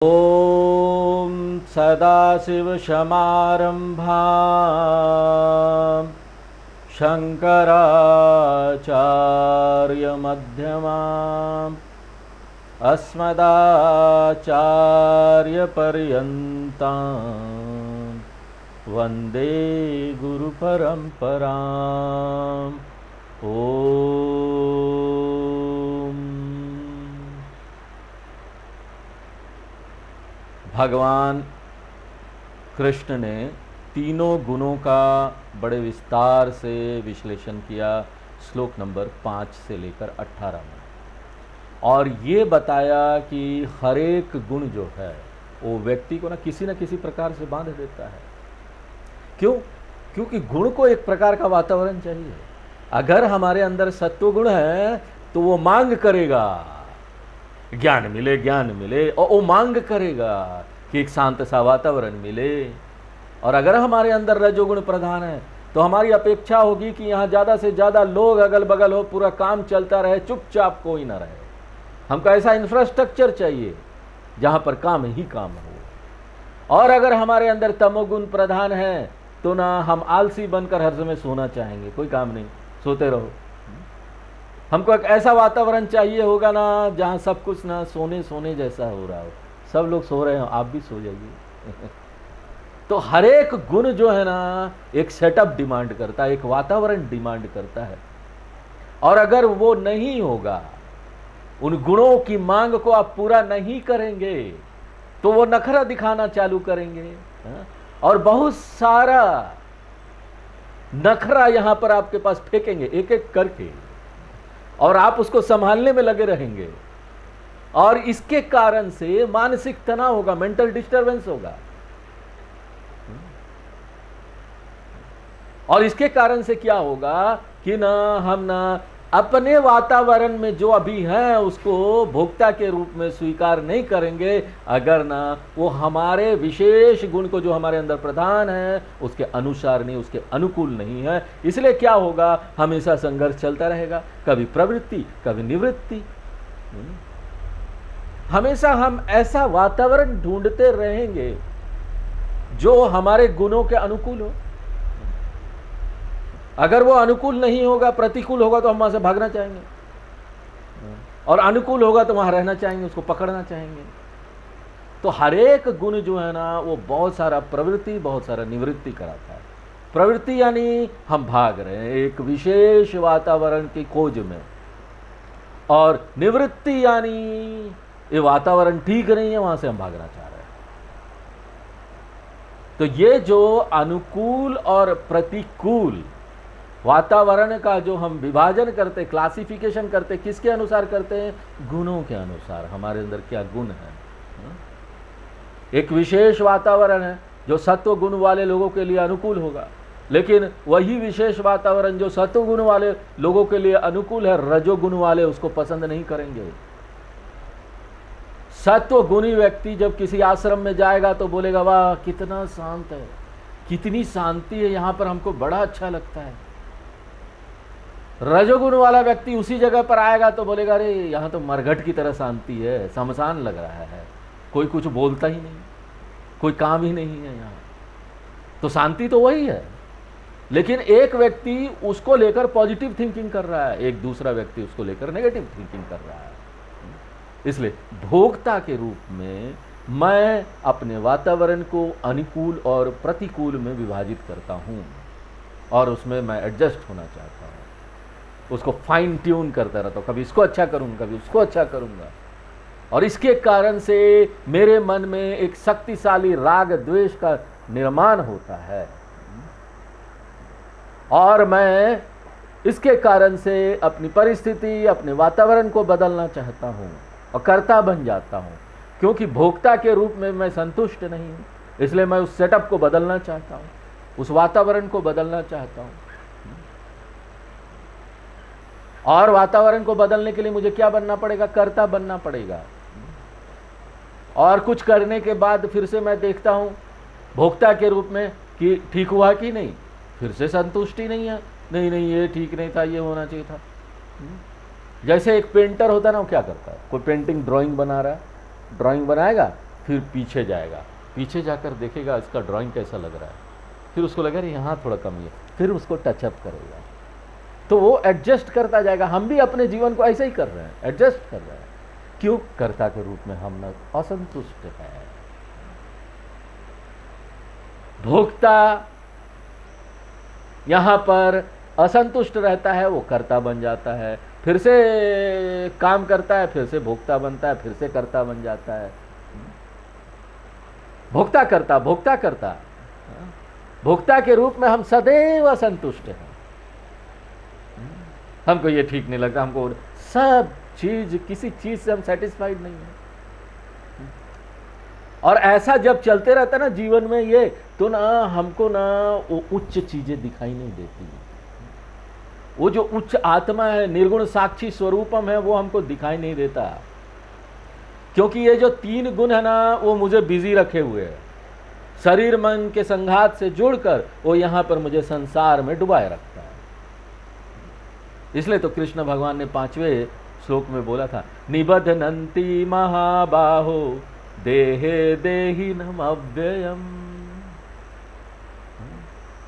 ॐ सदाशिवसमारम्भां शङ्कराचार्यमध्यमाम् अस्मदाचार्यपर्यन्तां वन्दे गुरुपरम्पराम्। भगवान कृष्ण ने तीनों गुणों का बड़े विस्तार से विश्लेषण किया श्लोक नंबर 5 से लेकर 18 में, और ये बताया कि हर एक गुण जो है वो व्यक्ति को ना किसी प्रकार से बांध देता है। क्यों? क्योंकि गुण को एक प्रकार का वातावरण चाहिए। अगर हमारे अंदर सत्व गुण है तो वो मांग करेगा, ज्ञान मिले, और वो मांग करेगा कि एक शांत सा वातावरण मिले। और अगर हमारे अंदर रजोगुण प्रधान है तो हमारी अपेक्षा होगी कि यहाँ ज़्यादा से ज़्यादा लोग अगल बगल हो, पूरा काम चलता रहे, चुपचाप कोई ना रहे। हमको ऐसा इंफ्रास्ट्रक्चर चाहिए जहाँ पर काम ही काम हो। और अगर हमारे अंदर तमोगुण प्रधान है तो ना हम आलसी बनकर हर समय सोना चाहेंगे, कोई काम नहीं, सोते रहो। हमको एक ऐसा वातावरण चाहिए होगा ना जहाँ सब कुछ ना सोने जैसा हो रहा हो, सब लोग सो रहे हो, आप भी सो जाइए। तो हर एक गुण जो है ना एक सेटअप डिमांड करता है, एक वातावरण डिमांड करता है। और अगर वो नहीं होगा, उन गुणों की मांग को आप पूरा नहीं करेंगे तो वो नखरा दिखाना चालू करेंगे, और बहुत सारा नखरा यहां पर आपके पास फेंकेंगे एक एक करके, और आप उसको संभालने में लगे रहेंगे। और इसके कारण से मानसिक तनाव होगा, मेंटल डिस्टरबेंस होगा। और इसके कारण से क्या होगा कि ना हम ना अपने वातावरण में जो अभी है उसको भोक्ता के रूप में स्वीकार नहीं करेंगे, अगर ना वो हमारे विशेष गुण को जो हमारे अंदर प्रधान है उसके अनुसार नहीं, उसके अनुकूल नहीं है। इसलिए क्या होगा, हमेशा संघर्ष चलता रहेगा, कभी प्रवृत्ति कभी निवृत्ति। हमेशा हम ऐसा वातावरण ढूंढते रहेंगे जो हमारे गुणों के अनुकूल हो। अगर वो अनुकूल नहीं होगा, प्रतिकूल होगा, तो हम वहां से भागना चाहेंगे, और अनुकूल होगा तो वहां रहना चाहेंगे, उसको पकड़ना चाहेंगे। तो हर एक गुण जो है ना वो बहुत सारा प्रवृत्ति, बहुत सारा निवृत्ति कराता है। प्रवृत्ति यानी हम भाग रहे हैं एक विशेष वातावरण की खोज में, और निवृत्ति यानी ये वातावरण ठीक नहीं है, वहां से हम भागना चाह रहे हैं। तो ये जो अनुकूल और प्रतिकूल वातावरण का जो हम विभाजन करते, क्लासिफिकेशन करते, किसके अनुसार करते हैं? गुणों के अनुसार। हमारे अंदर क्या गुण है। एक विशेष वातावरण है जो सत्व गुण वाले लोगों के लिए अनुकूल होगा, लेकिन वही विशेष वातावरण जो सत्व गुण वाले लोगों के लिए अनुकूल है, रजोगुण वाले उसको पसंद नहीं करेंगे। सत्व गुणी व्यक्ति जब किसी आश्रम में जाएगा तो बोलेगा, वाह कितना शांत है, कितनी शांति है यहाँ पर, हमको बड़ा अच्छा लगता है। रजोगुण वाला व्यक्ति उसी जगह पर आएगा तो बोलेगा, अरे यहाँ तो मरघट की तरह शांति है, शमशान लग रहा है, कोई कुछ बोलता ही नहीं, कोई काम ही नहीं है यहाँ। तो शांति तो वही है, लेकिन एक व्यक्ति उसको लेकर पॉजिटिव थिंकिंग कर रहा है, एक दूसरा व्यक्ति उसको लेकर नेगेटिव थिंकिंग कर रहा है। इसलिए भोक्ता के रूप में मैं अपने वातावरण को अनुकूल और प्रतिकूल में विभाजित करता हूँ, और उसमें मैं एडजस्ट होना चाहता हूँ, उसको फाइन ट्यून करता रहता हूँ, कभी इसको अच्छा करूँगा, कभी उसको अच्छा करूँगा। और इसके कारण से मेरे मन में एक शक्तिशाली राग द्वेष का निर्माण होता है, और मैं इसके कारण से अपनी परिस्थिति, अपने वातावरण को बदलना चाहता हूँ और कर्ता बन जाता हूँ। क्योंकि भोक्ता के रूप में मैं संतुष्ट नहीं हूँ, इसलिए मैं उस सेटअप को बदलना चाहता हूँ, उस वातावरण को बदलना चाहता हूँ। और वातावरण को बदलने के लिए मुझे क्या बनना पड़ेगा? कर्ता बनना पड़ेगा। और कुछ करने के बाद फिर से मैं देखता हूँ भोक्ता के रूप में कि ठीक हुआ कि नहीं, फिर से संतुष्टि नहीं है, नहीं ये ठीक नहीं था, ये होना चाहिए था। जैसे एक पेंटर होता है ना, वो क्या करता है, कोई पेंटिंग ड्राइंग बना रहा है, ड्राइंग बनाएगा, फिर पीछे जाएगा, पीछे जाकर देखेगा इसका ड्राइंग कैसा लग रहा है, फिर उसको लगेगा अरे यहाँ थोड़ा कमी है, फिर उसको टचअप करेगा। तो वो एडजस्ट करता जाएगा। हम भी अपने जीवन को ऐसे ही कर रहे हैं, एडजस्ट कर रहे हैं। क्यों? कर्ता के रूप में हम न असंतुष्ट हैं। भोक्ता यहां पर असंतुष्ट रहता है, वो कर्ता बन जाता है, फिर से काम करता है, फिर से भोक्ता बनता है, फिर से कर्ता बन जाता है। भोक्ता करता, भोक्ता करता, भोक्ता के रूप में हम सदैव असंतुष्ट हैं। हमको ये ठीक नहीं लगता, हमको सब चीज, किसी चीज से हम सेटिस्फाइड नहीं है। और ऐसा जब चलते रहता ना जीवन में ये, तो ना हमको ना वो उच्च चीजें दिखाई नहीं देती। वो जो उच्च आत्मा है, निर्गुण साक्षी स्वरूपम है, वो हमको दिखाई नहीं देता। क्योंकि ये जो 3 गुण है ना, वो मुझे बिजी रखे हुए है। शरीर मन के संघात से जुड़कर वो यहां पर मुझे संसार में डुबाए रखता है। इसलिए तो कृष्ण भगवान ने 5वें श्लोक में बोला था, निबध्नन्ति महाबाहो देहे देहिनम अव्ययम।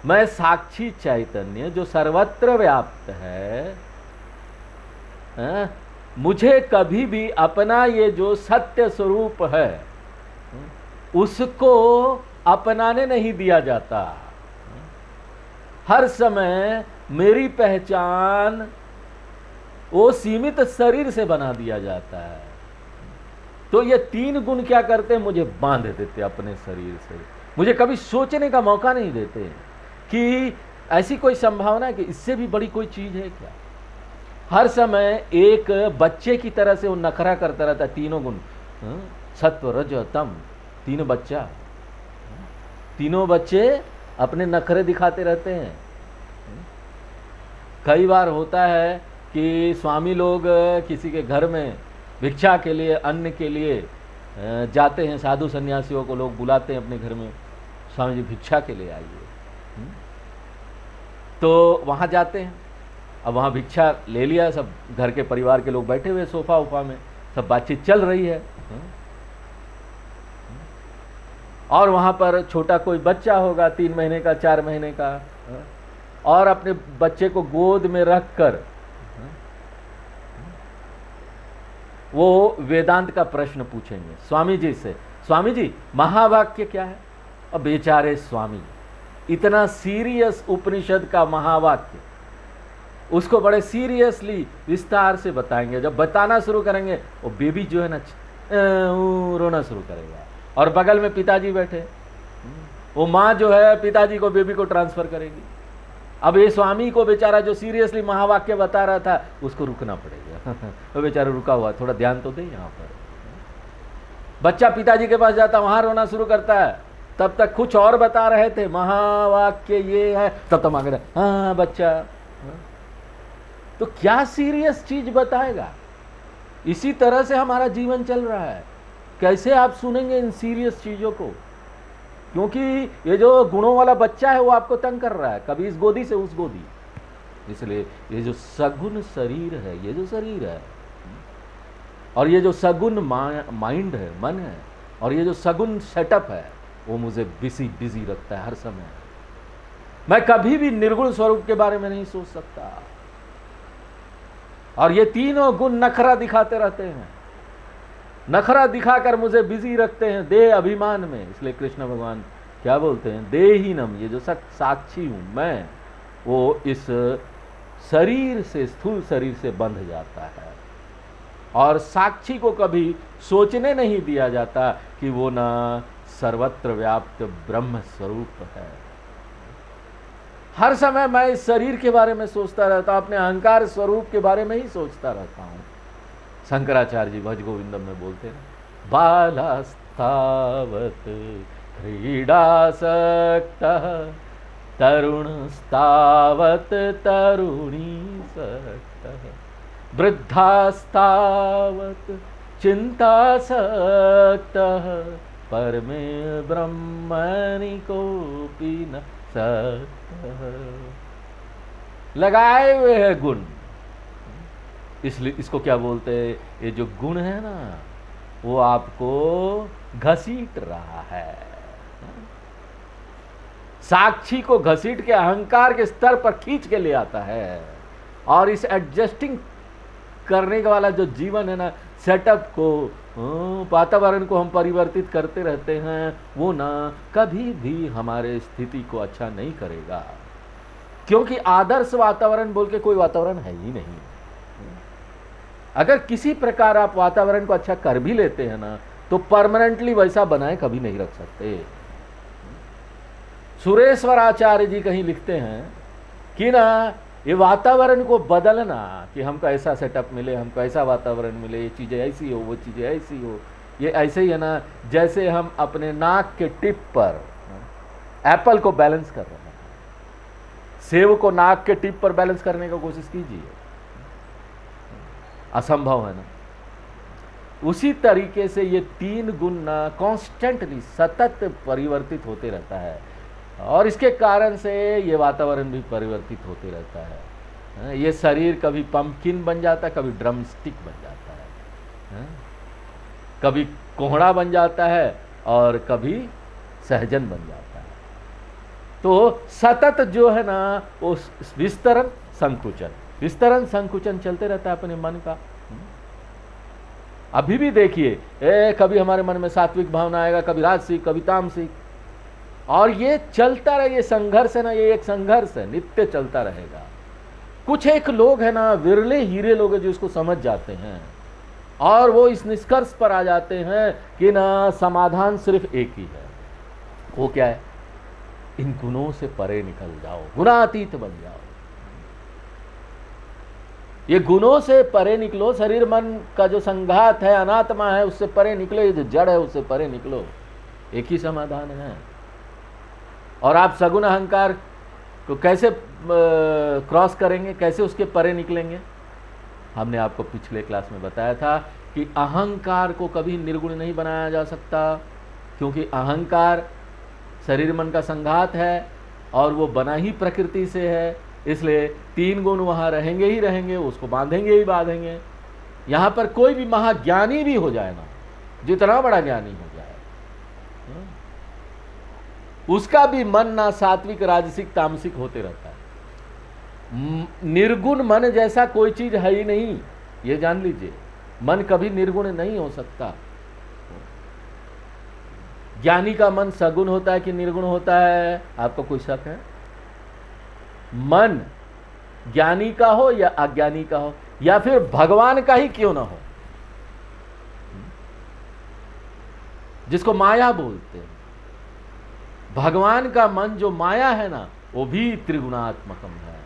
मैं साक्षी चैतन्य जो सर्वत्र व्याप्त है, मुझे कभी भी अपना ये जो सत्य स्वरूप है उसको अपनाने नहीं दिया जाता। हर समय मेरी पहचान वो सीमित शरीर से बना दिया जाता है। तो ये 3 गुण क्या करते हैं? मुझे बांध देते अपने शरीर से। मुझे कभी सोचने का मौका नहीं देते कि ऐसी कोई संभावना है कि इससे भी बड़ी कोई चीज है क्या। हर समय एक बच्चे की तरह से वो नखरा करता रहता है। 3 गुण, सत्व रज तम, 3 बच्चा, तीनों बच्चे अपने नखरे दिखाते रहते हैं। कई बार होता है कि स्वामी लोग किसी के घर में भिक्षा के लिए, अन्न के लिए जाते हैं। साधु सन्यासियों को लोग बुलाते हैं अपने घर में, स्वामी जी भिक्षा के लिए आइए। तो वहाँ जाते हैं। अब वहाँ भिक्षा ले लिया, सब घर के परिवार के लोग बैठे हुए सोफा उफा में, सब बातचीत चल रही है। और वहाँ पर छोटा कोई बच्चा होगा 3 महीने का, 4 महीने का, और अपने बच्चे को गोद में रखकर वो वेदांत का प्रश्न पूछेंगे स्वामी जी से। स्वामी जी महावाक्य क्या है? अब बेचारे स्वामी इतना सीरियस उपनिषद का महावाक्य उसको बड़े सीरियसली विस्तार से बताएंगे। जब बताना शुरू करेंगे वो बेबी जो है ना रोना शुरू करेगा, और बगल में पिताजी बैठे, वो माँ जो है पिताजी को, बेबी को ट्रांसफर करेगी। अब ये स्वामी को बेचारा जो सीरियसली महावाक्य बता रहा था उसको रुकना पड़ेगा। वो बेचारा रुका हुआ, थोड़ा ध्यान तो दे यहाँ पर। बच्चा पिताजी के पास जाता, वहां रोना शुरू करता है। तब तक कुछ और बता रहे थे, महावाक्य ये है, तब तक मांग रहे हाँ बच्चा। तो क्या सीरियस चीज बताएगा? इसी तरह से हमारा जीवन चल रहा है। कैसे आप सुनेंगे इन सीरियस चीजों को? क्योंकि ये जो गुणों वाला बच्चा है वो आपको तंग कर रहा है, कभी इस गोदी से उस गोदी। इसलिए ये जो सगुण शरीर है, ये जो शरीर है, और ये जो सगुण माइंड है, मन है, और ये जो सगुण सेटअप है, वो मुझे बिजी रखता है हर समय। मैं कभी भी निर्गुण स्वरूप के बारे में नहीं सोच सकता। और ये तीनों गुण नखरा दिखाते रहते हैं, नखरा दिखाकर मुझे बिजी रखते हैं देह अभिमान में। इसलिए कृष्ण भगवान क्या बोलते हैं? देहीनम, ये जो साक्षी हूं मैं, वो इस शरीर से, स्थूल शरीर से बंध जाता है। और साक्षी को कभी सोचने नहीं दिया जाता कि वो ना सर्वत्र व्याप्त ब्रह्म स्वरूप है। हर समय मैं इस शरीर के बारे में सोचता रहता हूं, अपने अहंकार स्वरूप के बारे में ही सोचता रहता हूं। शंकराचार्य जी भज गोविंदम में बोलते हैं, बालास्तावत क्रीडासक्तः तरुणस्तावत तरुणीसक्तः वृद्धास्तावत चिंतासक्तः परमे ब्रह्मणि कोपि न सक्तः। लगाए हुए हैं गुण। इसलिए इसको क्या बोलते हैं? ये जो गुण है ना, वो आपको घसीट रहा है। साक्षी को घसीट के अहंकार के स्तर पर खींच के ले आता है। और इस एडजस्टिंग करने का वाला जो जीवन है ना, सेटअप को, वातावरण को हम परिवर्तित करते रहते हैं, वो ना कभी भी हमारे स्थिति को अच्छा नहीं करेगा। क्योंकि आदर्श वातावरण बोल के कोई वातावरण है ही नहीं। अगर किसी प्रकार आप वातावरण को अच्छा कर भी लेते हैं ना, तो परमानेंटली वैसा बनाए कभी नहीं रख सकते। सुरेश्वर आचार्य जी कहीं लिखते हैं कि ना, ये वातावरण को बदलना, कि हमको ऐसा सेटअप मिले, हमको ऐसा वातावरण मिले, ये चीज़ें ऐसी हो, वो चीज़ें ऐसी हो, ये ऐसे ही है ना, जैसे हम अपने नाक के टिप पर एप्पल को बैलेंस कर रहे हैं। सेब को नाक के टिप पर बैलेंस करने की कोशिश कीजिए, असंभव है ना। उसी तरीके से ये तीन गुण ना कॉन्स्टेंटली सतत परिवर्तित होते रहता है, और इसके कारण से ये वातावरण भी परिवर्तित होते रहता है। ये शरीर कभी पंपकिन बन जाता है, कभी ड्रमस्टिक बन जाता है, कभी कोहड़ा बन जाता है और कभी सहजन बन जाता है। तो सतत जो है ना, वो विस्तरण संकुचन चलते रहता है अपने मन का। अभी भी देखिए, कभी हमारे मन में सात्विक भावना आएगा, कभी राजसिक, कभी तामसिक, और ये चलता रहे। ये संघर्ष है ना, ये एक संघर्ष है, नित्य चलता रहेगा। कुछ एक लोग है ना, विरले हीरे लोग हैं जो इसको समझ जाते हैं, और वो इस निष्कर्ष पर आ जाते हैं कि ना समाधान सिर्फ एक ही है। वो क्या है? इन गुणों से परे निकल जाओ, गुणातीत बन जाओ। ये गुणों से परे निकलो, शरीर मन का जो संघात है, अनात्मा है, उससे परे निकलो, ये जो जड़ है उससे परे निकलो। एक ही समाधान है। और आप सगुण अहंकार को कैसे क्रॉस करेंगे, कैसे उसके परे निकलेंगे? हमने आपको पिछले क्लास में बताया था कि अहंकार को कभी निर्गुण नहीं बनाया जा सकता, क्योंकि अहंकार शरीर मन का संघात है और वो बना ही प्रकृति से है। इसलिए तीन गुण वहाँ रहेंगे ही रहेंगे, उसको बांधेंगे ही बांधेंगे। यहाँ पर कोई भी महाज्ञानी भी हो जाए ना, जितना बड़ा ज्ञानी हो जाए, उसका भी मन ना सात्विक, राजसिक, तामसिक होते रहता है। निर्गुण मन जैसा कोई चीज है ही नहीं, ये जान लीजिए। मन कभी निर्गुण नहीं हो सकता। ज्ञानी का मन सगुण होता है कि निर्गुण होता है? आपको कोई शक है? मन ज्ञानी का हो या अज्ञानी का हो, या फिर भगवान का ही क्यों ना हो, जिसको माया बोलते हैं, भगवान का मन जो माया है ना, वो भी त्रिगुणात्मकम है।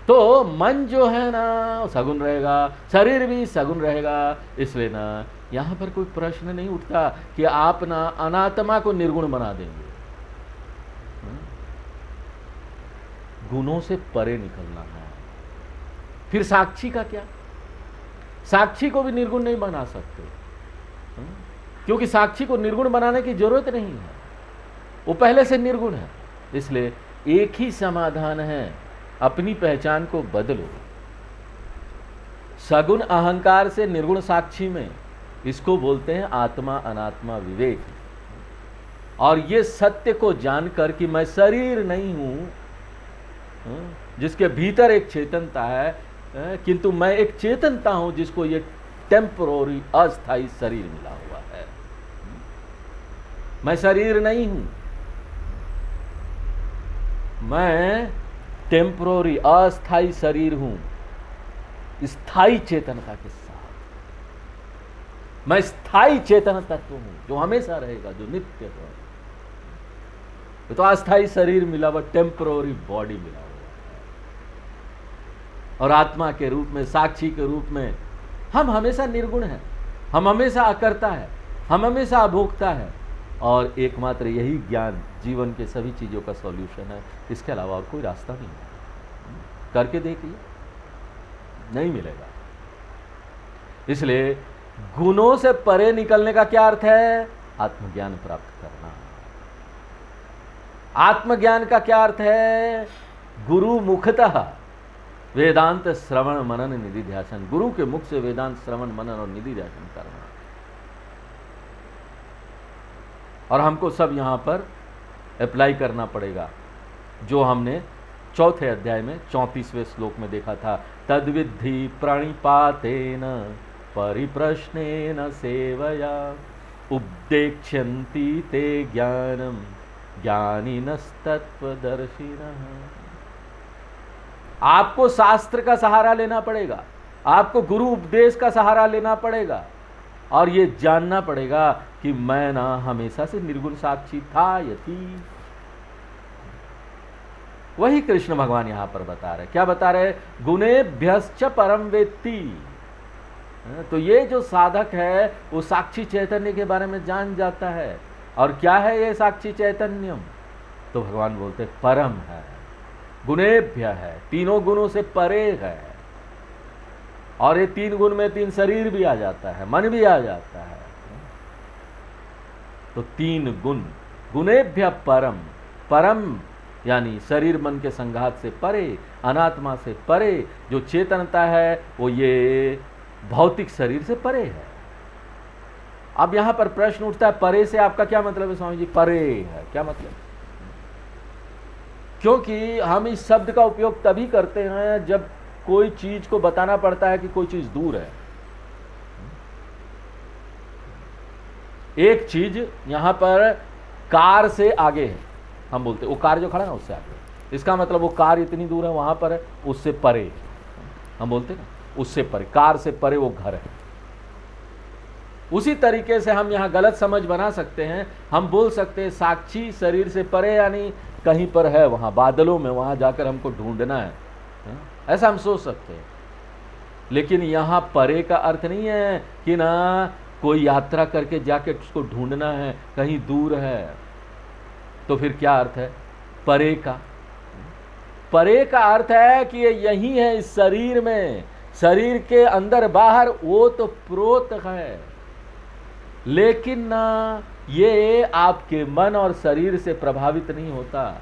तो मन जो है ना सगुण रहेगा, शरीर भी सगुण रहेगा। इसलिए ना यहां पर कोई प्रश्न नहीं उठता कि आप ना अनात्मा को निर्गुण बना देंगे। गुणों से परे निकलना है। फिर साक्षी का क्या? साक्षी को भी निर्गुण नहीं बना सकते, क्योंकि साक्षी को निर्गुण बनाने की जरूरत नहीं है, वो पहले से निर्गुण है। इसलिए एक ही समाधान है, अपनी पहचान को बदलो। सगुण अहंकार से निर्गुण साक्षी में, इसको बोलते हैं आत्मा अनात्मा विवेक। और ये सत्य को जानकर कि मैं शरीर नहीं हूं, जिसके भीतर एक चेतनता है, किंतु मैं एक चेतनता हूं जिसको ये टेम्पररी अस्थाई शरीर मिला हुआ है। मैं शरीर नहीं हूं, मैं टेम्पररी अस्थाई शरीर हूं, स्थाई चेतनता के साथ। मैं स्थाई चेतन तत्व हूं जो हमेशा रहेगा, जो नित्य है। तो अस्थाई शरीर मिला हुआ, टेम्पररी बॉडी मिला हुआ है। और आत्मा के रूप में, साक्षी के रूप में हम हमेशा निर्गुण हैं, हम हमेशा अकर्ता है, हम हमेशा अभोक्ता है। और एकमात्र यही ज्ञान जीवन के सभी चीज़ों का सॉल्यूशन है। इसके अलावा और कोई रास्ता नहीं है। करके देखिए, नहीं मिलेगा। इसलिए गुणों से परे निकलने का क्या अर्थ है? आत्मज्ञान प्राप्त करना। आत्मज्ञान का क्या अर्थ है? गुरु मुखतः वेदांत श्रवण मनन निधि ध्यान, गुरु के मुख से वेदांत श्रवण मनन और निधि ध्यान करना। और हमको सब यहाँ पर अप्लाई करना पड़ेगा जो हमने चौथे अध्याय में 34वें श्लोक में देखा था। तद्विद्धि प्रणिपातेन परिप्रश्नेन सेवया उपदेक्ष्यन्ति ते ज्ञानम ज्ञानिनस्तत्वदर्शिनः। आपको शास्त्र का सहारा लेना पड़ेगा, आपको गुरु उपदेश का सहारा लेना पड़ेगा और ये जानना पड़ेगा कि मैं ना हमेशा से निर्गुण साक्षी था या थी। वही कृष्ण भगवान यहां पर बता रहे। क्या बता रहे? गुणेभ्यश्च परम वेत्ति। तो ये जो साधक है वो साक्षी चैतन्य के बारे में जान जाता है। और क्या है ये साक्षी चैतन्यम? तो भगवान बोलते परम है, गुणेभ्य है, तीनों गुणों से परे है। और ये 3 गुण में 3 शरीर भी आ जाता है, मन भी आ जाता है। तो 3 गुण, गुणेभ्य परम, परम यानी शरीर मन के संघात से परे, अनात्मा से परे। जो चेतनता है वो ये भौतिक शरीर से परे है। अब यहां पर प्रश्न उठता है, परे से आपका क्या मतलब है स्वामी जी? परे है क्या मतलब? क्योंकि हम इस शब्द का उपयोग तभी करते हैं जब कोई चीज को बताना पड़ता है कि कोई चीज दूर है। एक चीज यहां पर कार से आगे है, हम बोलते वो कार जो खड़ा है ना उससे आगे, इसका मतलब वो कार इतनी दूर है, वहां पर है, उससे परे हम बोलते ना, उससे परे, कार से परे वो घर है। उसी तरीके से हम यहाँ गलत समझ बना सकते हैं। हम बोल सकते हैं साक्षी शरीर से परे यानी कहीं पर है, वहाँ बादलों में, वहाँ जाकर हमको ढूंढना है, ऐसा हम सोच सकते हैं। लेकिन यहाँ परे का अर्थ नहीं है कि ना कोई यात्रा करके जाके उसको ढूंढना है, कहीं दूर है। तो फिर क्या अर्थ है परे का? परे का अर्थ है कि ये यही है इस शरीर में, शरीर के अंदर बाहर वो तो प्रोत है, लेकिन ना ये आपके मन और शरीर से प्रभावित नहीं होता।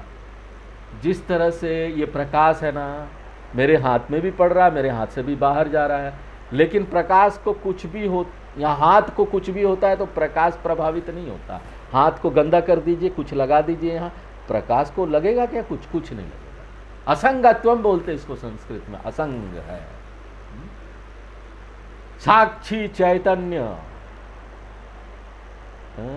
जिस तरह से ये प्रकाश है ना, मेरे हाथ में भी पड़ रहा है, मेरे हाथ से भी बाहर जा रहा है, लेकिन प्रकाश को कुछ भी हो, या हाथ को कुछ भी होता है तो प्रकाश प्रभावित नहीं होता। हाथ को गंदा कर दीजिए, कुछ लगा दीजिए यहाँ, प्रकाश को लगेगा क्या? कुछ नहीं लगेगा। असंगत्वम बोलते इसको संस्कृत में, असंग है। साक्षी चैतन्य,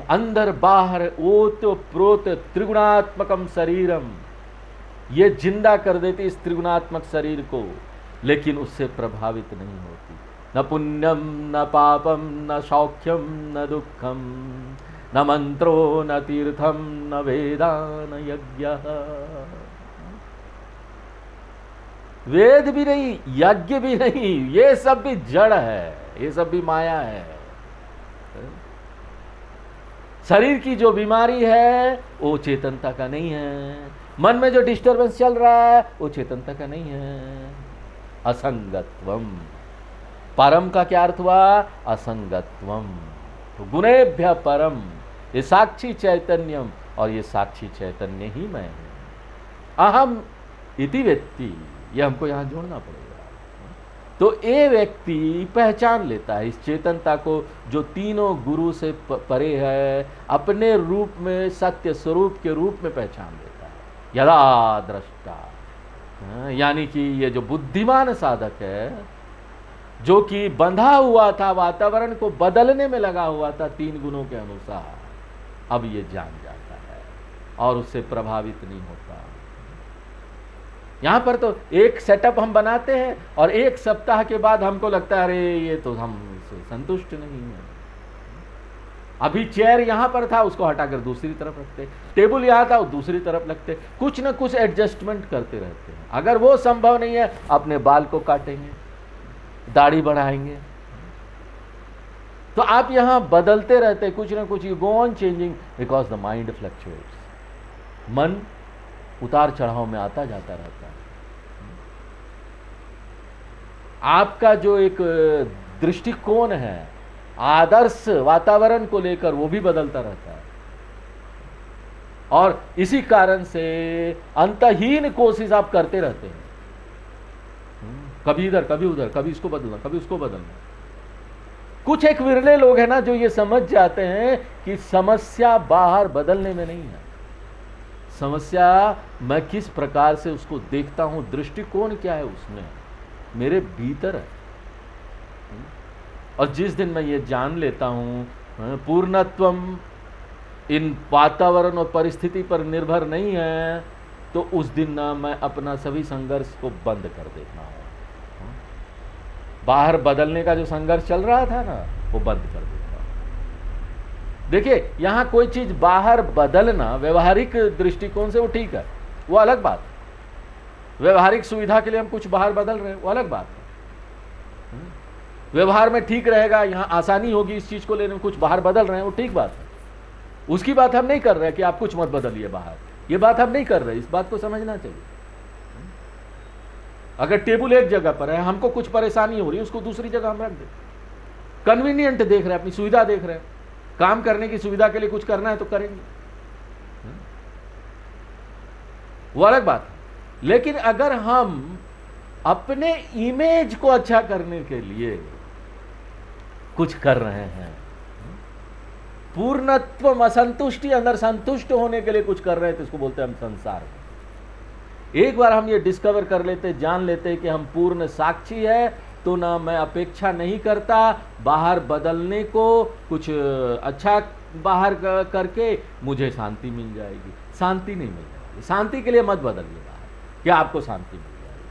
अंदर बाहर ओत प्रोत त्रिगुणात्मकम शरीरम, ये जिंदा कर देती इस त्रिगुणात्मक शरीर को, लेकिन उससे प्रभावित नहीं होती। न पुण्यम न पापम न सौख्यम न दुखम, न मंत्रो न तीर्थम न वेदा न यज्ञ। वेद भी नहीं, यज्ञ भी नहीं, ये सब भी जड़ है, ये सब भी माया है। शरीर की जो बीमारी है वो चेतनता का नहीं है, मन में जो डिस्टर्बेंस चल रहा है वो चेतनता का नहीं है। असंगत्वम, परम का क्या अर्थ हुआ? असंगत्वम। तो गुणेभ्य परम, ये साक्षी चैतन्यम, और ये साक्षी चैतन्य ही मैं हूं। अहम इति व्यक्ति, ये हमको यहां जोड़ना पड़ेगा। तो ये व्यक्ति पहचान लेता है इस चेतनता को जो तीनों गुरु से परे है, अपने रूप में, सत्य स्वरूप के रूप में पहचान लेता है। यदा दृष्टा, यानी कि ये जो बुद्धिमान साधक है, जो कि बंधा हुआ था, वातावरण को बदलने में लगा हुआ था 3 गुणों के अनुसार, अब ये जान जाता है और उससे प्रभावित नहीं होता। यहां पर तो एक सेटअप हम बनाते हैं और 1 सप्ताह के बाद हमको लगता है अरे ये तो हम संतुष्ट नहीं है। अभी चेयर यहां पर था, उसको हटाकर दूसरी तरफ रखते, टेबल यहां था वो दूसरी तरफ रखते, कुछ ना कुछ एडजस्टमेंट करते रहते हैं। अगर वो संभव नहीं है, अपने बाल को काटेंगे, दाढ़ी बढ़ाएंगे। तो आप यहां बदलते रहते, कुछ ना कुछ, you go on changing because the mind fluctuates. मन उतार चढ़ाव में आता जाता रहता है। आपका जो एक दृष्टिकोण है आदर्श वातावरण को लेकर, वो भी बदलता रहता है। और इसी कारण से अंतहीन कोशिश आप करते रहते हैं। कभी इधर कभी उधर, कभी इसको बदलना कभी उसको बदलना। कुछ एक विरले लोग हैं ना जो ये समझ जाते हैं कि समस्या बाहर बदलने में नहीं है, समस्या मैं किस प्रकार से उसको देखता हूं, दृष्टिकोण क्या है उसमें, मेरे भीतर है। और जिस दिन मैं ये जान लेता हूं पूर्णत्वम इन वातावरण और परिस्थिति पर निर्भर नहीं है, तो उस दिन ना मैं अपना सभी संघर्ष को बंद कर देता हूं। बाहर बदलने का जो संघर्ष चल रहा था ना, वो बंद कर देता हूं। देखिए, यहां कोई चीज बाहर बदलना व्यवहारिक दृष्टिकोण से वो ठीक है, वो अलग बात है। व्यवहारिक सुविधा के लिए हम कुछ बाहर बदल रहे हैं, वो अलग बात है। व्यवहार में ठीक रहेगा, यहां आसानी होगी इस चीज को लेने में, कुछ बाहर बदल रहे हैं, वो ठीक बात है। उसकी बात हम नहीं कर रहे हैं कि आप कुछ मत बदलिए बाहर, ये बात हम नहीं कर रहे, इस बात को समझना चाहिए। अगर टेबल एक जगह पर है, हमको कुछ परेशानी हो रही है, उसको दूसरी जगह हम रख दे। कन्वीनियंट देख रहे हैं, अपनी सुविधा देख रहे हैं, काम करने की सुविधा के लिए कुछ करना है तो करेंगे, वो अलग बात है। लेकिन अगर हम अपने इमेज को अच्छा करने के लिए कुछ कर रहे हैं, पूर्णत्व असंतुष्टि अंदर संतुष्ट होने के लिए कुछ कर रहे हैं, तो इसको बोलते हैं हम संसार में। एक बार हम ये डिस्कवर कर लेते, जान लेते कि हम पूर्ण साक्षी है, तो ना मैं अपेक्षा नहीं करता बाहर बदलने को, कुछ अच्छा बाहर करके मुझे शांति मिल जाएगी। शांति नहीं मिल जाएगी, शांति के लिए मत बदलिए बाहर, क्या आपको शांति मिल जाएगी।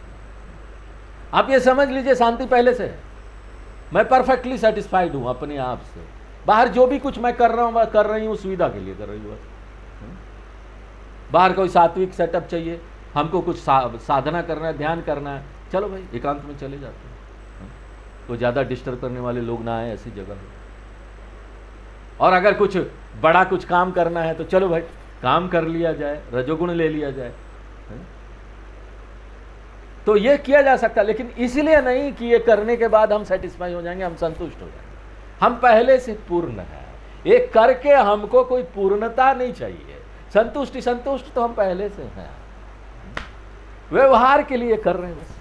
आप ये समझ लीजिए शांति पहले से है, मैं परफेक्टली सेटिस्फाइड हूं अपने आप से। बाहर जो भी कुछ मैं कर रहा हूं, मैं कर रही हूं सुविधा के लिए कर रही हूं। बाहर कोई सात्विक सेटअप चाहिए, हमको कुछ साधना करना है, ध्यान करना है, चलो भाई एकांत में चले जाते हैं, तो ज़्यादा डिस्टर्ब करने वाले लोग ना आए ऐसी जगह। और अगर कुछ बड़ा कुछ काम करना है तो चलो भाई काम कर लिया जाए, रजोगुण ले लिया जाए, तो ये किया जा सकता है। लेकिन इसलिए नहीं कि ये करने के बाद हम सेटिस्फाई हो जाएंगे, हम संतुष्ट हो जाएंगे। हम पहले से पूर्ण हैं, ये करके हमको कोई पूर्णता नहीं चाहिए। संतुष्ट तो हम पहले से हैं, व्यवहार के लिए कर रहे हैं बस।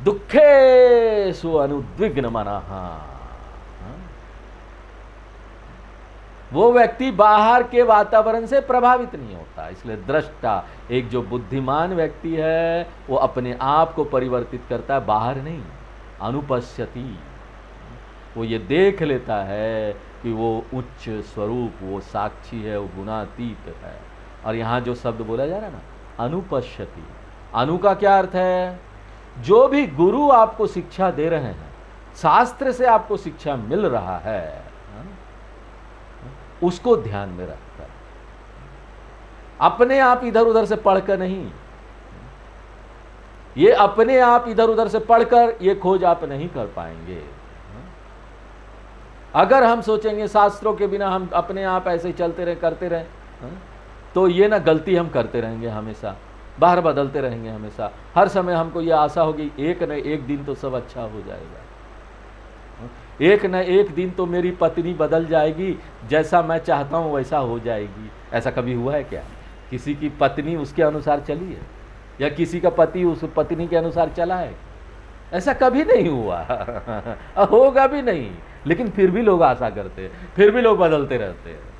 दुखेषु अनुद्विग्न मनः, वो व्यक्ति बाहर के वातावरण से प्रभावित नहीं होता। इसलिए दृष्टा, एक जो बुद्धिमान व्यक्ति है, वो अपने आप को परिवर्तित करता है, बाहर नहीं। अनुपश्यति, वो ये देख लेता है कि वो उच्च स्वरूप, वो साक्षी है, वो गुणातीत है। और यहाँ जो शब्द बोला जा रहा है ना, अनुपश्यति, अनु का क्या अर्थ है? जो भी गुरु आपको शिक्षा दे रहे हैं, शास्त्र से आपको शिक्षा मिल रहा है, उसको ध्यान में रखकर, अपने आप इधर उधर से पढ़कर नहीं, ये अपने आप इधर उधर से पढ़कर ये खोज आप नहीं कर पाएंगे। अगर हम सोचेंगे शास्त्रों के बिना हम अपने आप ऐसे ही चलते रहे, करते रहे, तो ये ना गलती हम करते रहेंगे, हमेशा बाहर बदलते रहेंगे। हमेशा हर समय हमको ये आशा होगी एक न एक दिन तो सब अच्छा हो जाएगा, एक न एक दिन तो मेरी पत्नी बदल जाएगी, जैसा मैं चाहता हूँ वैसा हो जाएगी। ऐसा कभी हुआ है क्या? किसी की पत्नी उसके अनुसार चली है, या किसी का पति उस पत्नी के अनुसार चला है? ऐसा कभी नहीं हुआ होगा भी नहीं। लेकिन फिर भी लोग आशा करते हैं, फिर भी लोग बदलते रहते हैं।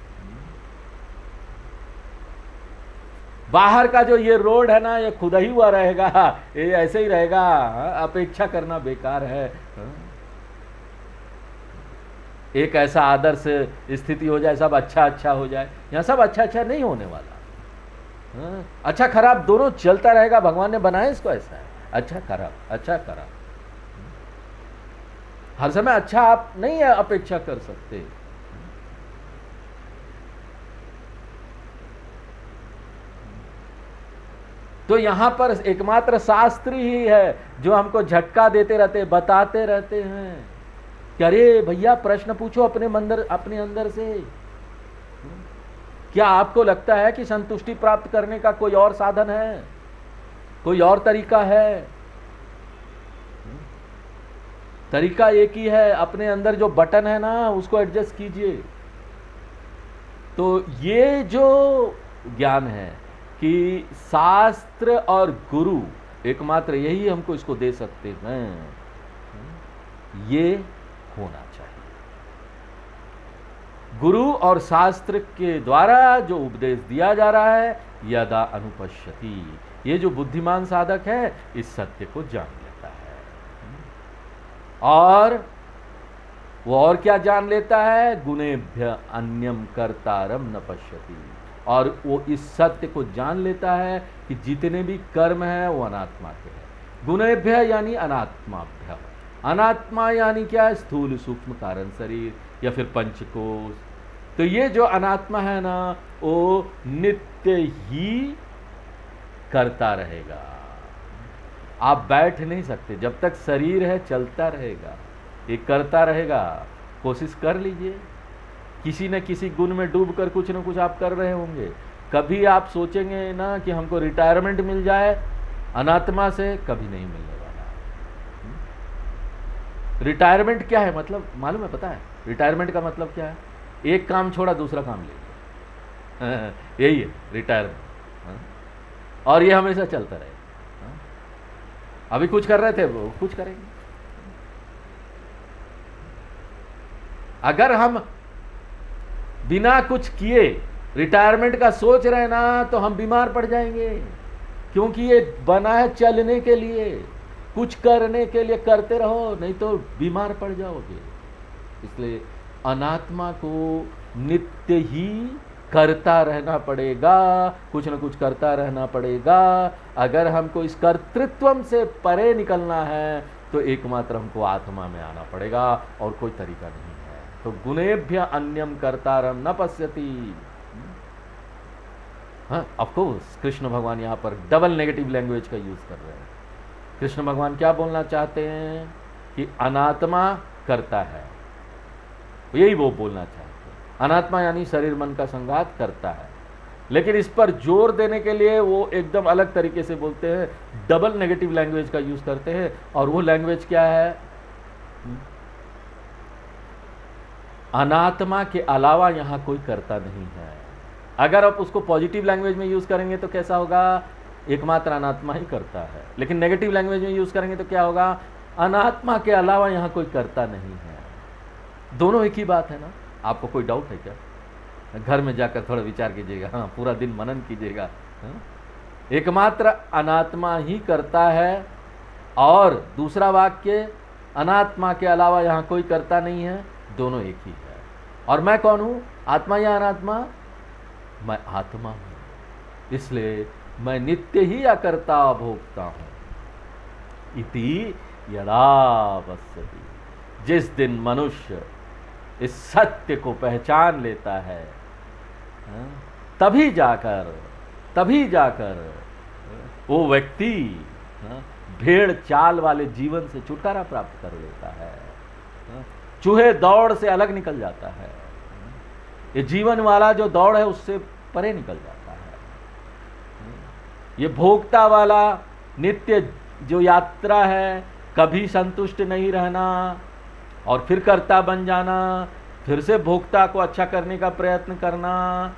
बाहर का जो ये रोड है ना, ये खुदा ही हुआ रहेगा, ये ऐसे ही रहेगा, अपेक्षा करना बेकार है। एक ऐसा आदर्श स्थिति हो जाए, सब अच्छा अच्छा हो जाए, यहाँ सब अच्छा अच्छा नहीं होने वाला। अच्छा खराब दोनों चलता रहेगा, भगवान ने बनाया इसको ऐसा है, अच्छा खराब अच्छा खराब। हर समय अच्छा आप नहीं अपेक्षा कर सकते। तो यहां पर एकमात्र शास्त्री ही है जो हमको झटका देते रहते, बताते रहते हैं कि अरे भैया प्रश्न पूछो अपने अंदर से। क्या आपको लगता है कि संतुष्टि प्राप्त करने का कोई और साधन है, कोई और तरीका है? तरीका एक ही है, अपने अंदर जो बटन है ना उसको एडजस्ट कीजिए। तो ये जो ज्ञान है, कि शास्त्र और गुरु एकमात्र यही हमको इसको दे सकते हैं, ये होना चाहिए। गुरु और शास्त्र के द्वारा जो उपदेश दिया जा रहा है, यदा अनुपश्यति, ये जो बुद्धिमान साधक है इस सत्य को जान लेता है। और वो और क्या जान लेता है? गुणेभ्य अन्यम कर्तारम न पश्यति, और वो इस सत्य को जान लेता है कि जितने भी कर्म हैं वो अनात्मा के हैं। गुणेभ्य यानी अनात्माभ्य, अनात्मा यानी क्या? स्थूल सूक्ष्म कारण शरीर या फिर पंचकोश। तो ये जो अनात्मा है ना, वो नित्य ही करता रहेगा। आप बैठ नहीं सकते, जब तक शरीर है चलता रहेगा, ये करता रहेगा। कोशिश कर लीजिए, किसी न किसी गुण में डूबकर कुछ न कुछ आप कर रहे होंगे। कभी आप सोचेंगे ना कि हमको रिटायरमेंट मिल जाए अनात्मा से, कभी नहीं मिलने वाला। रिटायरमेंट क्या है मतलब मालूम है? पता है रिटायरमेंट का मतलब क्या है? एक काम छोड़ा दूसरा काम ले लिया, यही है रिटायरमेंट। और ये हमेशा चलता रहेगा। अभी कुछ कर रहे थे, वो कुछ करेंगे। अगर हम बिना कुछ किए रिटायरमेंट का सोच रहे ना, तो हम बीमार पड़ जाएंगे, क्योंकि ये बना है चलने के लिए, कुछ करने के लिए। करते रहो, नहीं तो बीमार पड़ जाओगे। इसलिए अनात्मा को नित्य ही करता रहना पड़ेगा, कुछ न कुछ करता रहना पड़ेगा। अगर हमको इस कर्तृत्व से परे निकलना है तो एकमात्र हमको आत्मा में आना पड़ेगा, और कोई तरीका नहीं है। तो गुणेभ्य अन्यम कर्तारम न पश्यति। हाँ, ऑफ कोर्स कृष्ण भगवान यहाँ पर डबल नेगेटिव लैंग्वेज का यूज कर रहे हैं। कृष्ण भगवान क्या बोलना चाहते हैं कि अनात्मा करता है, यही वो बोलना चाहते हैं। अनात्मा यानी शरीर मन का संघात करता है, लेकिन इस पर जोर देने के लिए वो एकदम अलग तरीके से बोलते हैं, डबल नेगेटिव लैंग्वेज का यूज करते हैं। और वो लैंग्वेज क्या है? अनात्मा के अलावा यहाँ कोई करता नहीं है। अगर आप उसको पॉजिटिव लैंग्वेज में यूज करेंगे तो कैसा होगा? एकमात्र अनात्मा ही करता है। लेकिन नेगेटिव लैंग्वेज में यूज करेंगे तो क्या होगा? अनात्मा के अलावा यहाँ कोई करता नहीं है। दोनों एक ही बात है ना? आपको कोई डाउट है क्या? घर में जाकर थोड़ा विचार कीजिएगा, हाँ, पूरा दिन मनन कीजिएगा। एकमात्र अनात्मा ही करता है, और दूसरा वाक्य अनात्मा के अलावा यहाँ कोई करता नहीं है। दोनों एक ही है। और मैं कौन हूँ? आत्मा या अनात्मा? मैं आत्मा हूँ, इसलिए मैं नित्य ही अकर्ता भोक्ता हूँ। इति यदा पश्यति, जिस दिन मनुष्य इस सत्य को पहचान लेता है, तभी जाकर वो व्यक्ति भेड़ चाल वाले जीवन से छुटकारा प्राप्त कर लेता है, चूहे दौड़ से अलग निकल जाता है। ये जीवन वाला जो दौड़ है उससे परे निकल जाता है। ये भोक्ता वाला नित्य जो यात्रा है, कभी संतुष्ट नहीं रहना और फिर कर्ता बन जाना, फिर से भोक्ता को अच्छा करने का प्रयत्न करना,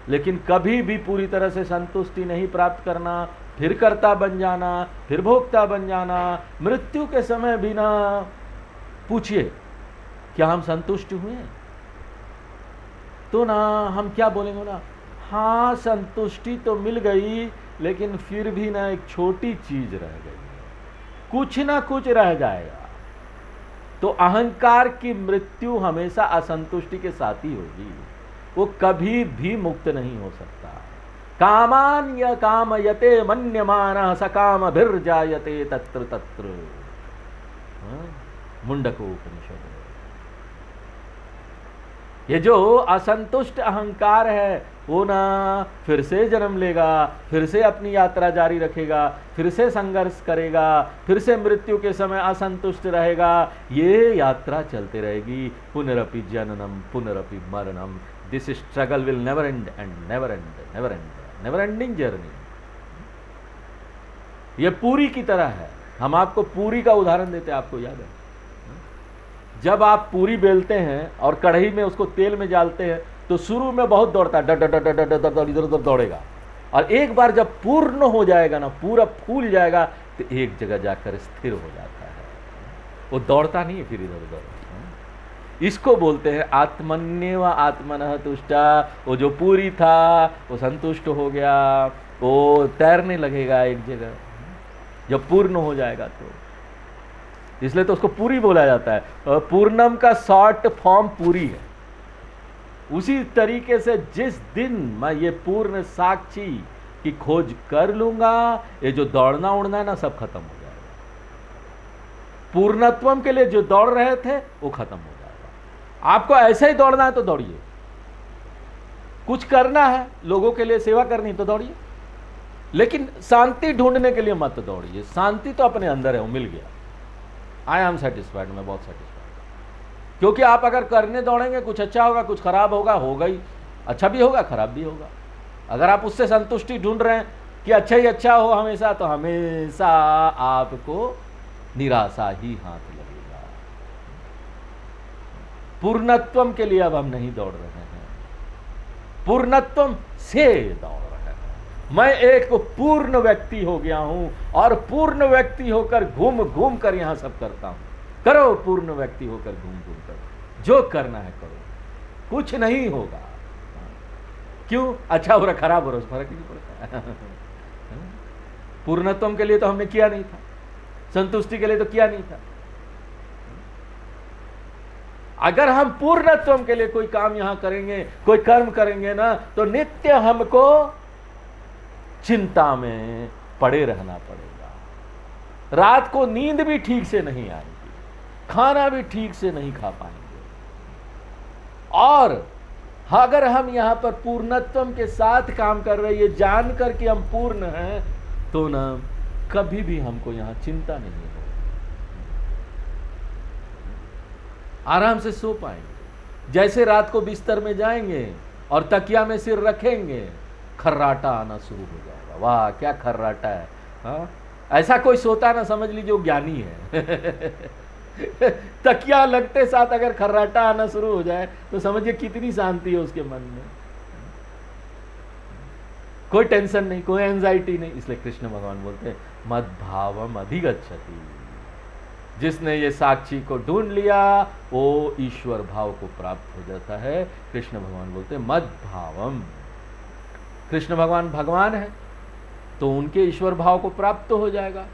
लेकिन कभी भी पूरी तरह से संतुष्टि नहीं प्राप्त करना, फिर कर्ता बन जाना, फिर भोक्ता बन जाना। मृत्यु के समय भी ना पूछिए क्या हम संतुष्ट हुए, तो ना हम क्या बोलेंगे ना, हाँ संतुष्टि तो मिल गई, लेकिन फिर भी ना एक छोटी चीज रह गई, कुछ ना कुछ रह जाएगा। तो अहंकार की मृत्यु हमेशा असंतुष्टि के साथ ही होगी, वो कभी भी मुक्त नहीं हो सकता। कामान य कामयते मन्यमानः स कामभिर्जायते तत्र तत्र, मुंडकोपनिषद। ये जो असंतुष्ट अहंकार है वो ना फिर से जन्म लेगा, फिर से अपनी यात्रा जारी रखेगा, फिर से संघर्ष करेगा, फिर से मृत्यु के समय असंतुष्ट रहेगा। ये यात्रा चलते रहेगी, पुनरपि जननम पुनरपि मरणम। This struggle will never end end never end, never end, never ending journey. ये पूरी की तरह है। हम आपको पूरी का उदाहरण देते हैं, आपको याद है जब आप पूरी बेलते हैं और कढ़ाई में उसको तेल में डालते हैं तो शुरू में बहुत दौड़ता है, इधर उधर दौड़ेगा, और एक बार जब पूर्ण हो जाएगा ना, पूरा फूल जाएगा, तो एक जगह जाकर स्थिर हो जाता है, वो दौड़ता नहीं है फिर इधर उधर। इसको बोलते हैं आत्मन्येव आत्मनः तुष्टा। वो जो पूरी था वो संतुष्ट हो गया, वो तैरने लगेगा एक जगह जब पूर्ण हो जाएगा। तो इसलिए तो उसको पूरी बोला जाता है। पूर्णम का शॉर्ट फॉर्म पूरी है। उसी तरीके से जिस दिन मैं ये पूर्ण साक्षी की खोज कर लूंगा, ये जो दौड़ना उड़ना है ना, सब खत्म हो जाएगा। पूर्णत्वम के लिए जो दौड़ रहे थे वो खत्म हो जाएगा। आपको ऐसे ही दौड़ना है तो दौड़िए, कुछ करना है, लोगों के लिए सेवा करनी तो दौड़िए, लेकिन शांति ढूंढने के लिए मत दौड़िए। शांति तो अपने अंदर है, वो मिल गया। आई एम सेटिस्फाइड, मैं बहुत सेटिस्फाइड। क्योंकि आप अगर करने दौड़ेंगे, कुछ अच्छा होगा, कुछ खराब होगा, होगा ही, अच्छा भी होगा, खराब भी होगा। अगर आप उससे संतुष्टि ढूंढ रहे हैं कि अच्छा ही अच्छा हो हमेशा, तो हमेशा आपको निराशा ही हाथ लगेगा। पूर्णत्वम के लिए अब हम नहीं दौड़ रहे हैं, पूर्णत्वम से दौड़ रहे हैं। मैं एक पूर्ण व्यक्ति हो गया हूं, और पूर्ण व्यक्ति होकर घूम घूम कर यहां सब करता हूं। करो, पूर्ण व्यक्ति होकर घूम घूम कर जो करना है करो, कुछ नहीं होगा। क्यों? अच्छा हो रहा खराब हो रहा, उस फर्क ही नहीं पड़ता। पूर्णत्वम के लिए तो हमने किया नहीं था, संतुष्टि के लिए तो किया नहीं था। अगर हम पूर्णत्वम के लिए कोई काम यहां करेंगे, कोई कर्म करेंगे ना, तो नित्य हमको चिंता में पड़े रहना पड़ेगा। रात को नींद भी ठीक से नहीं आएगी, खाना भी ठीक से नहीं खा पाएंगे। और अगर हम यहां पर पूर्णत्वम के साथ काम कर रहे हैं, ये जान कर कि हम पूर्ण हैं, तो ना कभी भी हमको यहां चिंता नहीं होगी। आराम से सो पाएंगे। जैसे रात को बिस्तर में जाएंगे और तकिया में सिर रखेंगे, खर्राटा आना शुरू हो जाएगा। वाह क्या खर्राटा है। हाँ, ऐसा कोई सोता ना, समझ लीजिए वो ज्ञानी है। तकिया लगते साथ अगर खर्राटा आना शुरू हो जाए तो समझिए कितनी शांति है उसके मन में। कोई टेंशन नहीं, कोई एंजाइटी नहीं। इसलिए कृष्ण भगवान बोलते हैं मद भावम अधिगच्छति। जिसने ये साक्षी को ढूंढ लिया वो ईश्वर भाव को प्राप्त हो जाता है। कृष्ण भगवान बोलते हैं मद भावम। कृष्ण भगवान भगवान है तो उनके ईश्वर भाव को प्राप्त तो हो जाएगा।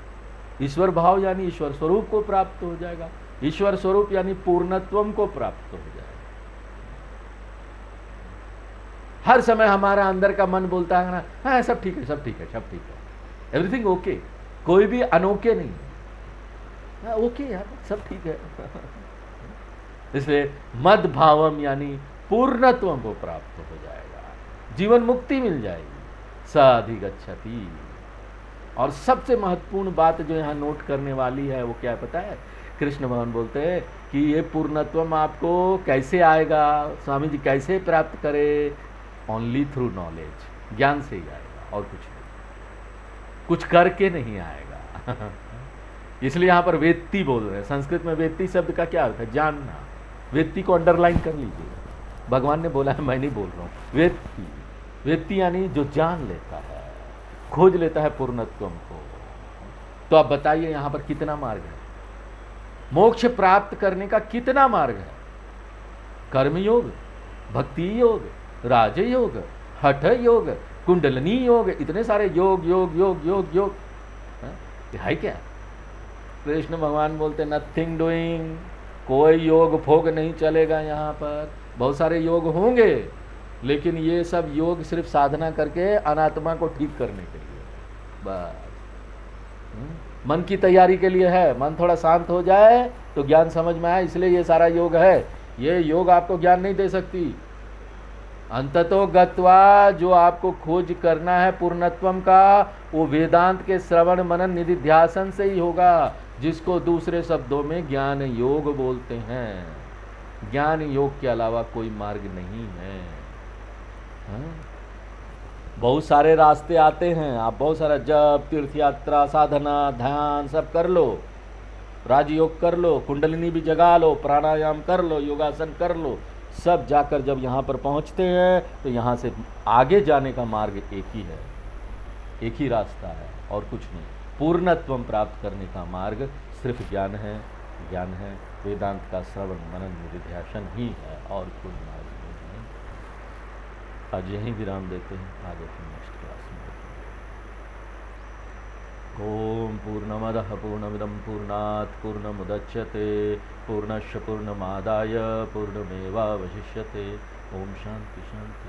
ईश्वर भाव यानी ईश्वर स्वरूप को प्राप्त हो जाएगा। ईश्वर स्वरूप यानी पूर्णत्वम को प्राप्त हो जाएगा। हर समय हमारा अंदर का मन बोलता है ना, हाँ सब ठीक है, सब ठीक है, सब ठीक है, एवरीथिंग ओके। कोई भी अनोके नहीं है, ओके यार सब ठीक है। इसलिए मद भावम यानी पूर्णत्वम को प्राप्त हो जाएगा, जीवन मुक्ति मिल जाएगी। साधिगच्छति। और सबसे महत्वपूर्ण बात जो यहाँ नोट करने वाली है वो क्या है पता है? कृष्ण भगवान बोलते हैं कि ये पूर्णत्वम आपको कैसे आएगा, स्वामी जी कैसे प्राप्त करे? ओनली थ्रू नॉलेज, ज्ञान से ही आएगा और कुछ नहीं, कुछ करके नहीं आएगा। इसलिए यहाँ पर वेत्ती बोल रहे हैं। संस्कृत में वेत्ती शब्द का क्या अर्थ है? जानना। वेत्ती को अंडरलाइन कर लीजिए, भगवान ने बोला है, मैं नहीं बोल रहा हूँ। वेत्ती, वेत्ती यानी जो जान लेता है, खोज लेता है पूर्णत्वम को। तो आप बताइए यहाँ पर कितना मार्ग है? मोक्ष प्राप्त करने का कितना मार्ग है? कर्म योग, भक्ति योग, राजयोग, हठ योग, कुंडलनी योग, इतने सारे योग योग योग योग योग है क्या? कृष्ण भगवान बोलते नथिंग डूइंग, कोई योग भोग नहीं चलेगा यहाँ पर। बहुत सारे योग होंगे, लेकिन ये सब योग सिर्फ साधना करके अनात्मा को ठीक करने के लिए बस। मन की तैयारी के लिए है। मन थोड़ा शांत हो जाए तो ज्ञान समझ में आए, इसलिए ये सारा योग है। ये योग आपको ज्ञान नहीं दे सकती। अंततो गत्वा जो आपको खोज करना है पूर्णत्वम का, वो वेदांत के श्रवण मनन निधिध्यासन से ही होगा, जिसको दूसरे शब्दों में ज्ञान योग बोलते हैं। ज्ञान योग के अलावा कोई मार्ग नहीं है। बहुत सारे रास्ते आते हैं, आप बहुत सारा जप, तीर्थ यात्रा, साधना, ध्यान सब कर लो, राजयोग कर लो, कुंडलिनी भी जगा लो, प्राणायाम कर लो, योगासन कर लो, सब जाकर जब यहाँ पर पहुँचते हैं तो यहाँ से आगे जाने का मार्ग एक ही है, एक ही रास्ता है और कुछ नहीं। पूर्णत्व प्राप्त करने का मार्ग सिर्फ ज्ञान है, वेदांत का श्रवण मनन निधिध्यासन ही है और कोई मार्ग नहीं है। आज यहीं विराम देते हैं, आगे फिर नेक्स्ट क्लास में देखेंगे। ओम पूर्णमदः पूर्णमिदं पूर्णात् पूर्णमुदच्यते पूर्णस्य पूर्णमादाय पूर्णमेवावशिष्यते। ओम शांति शांति।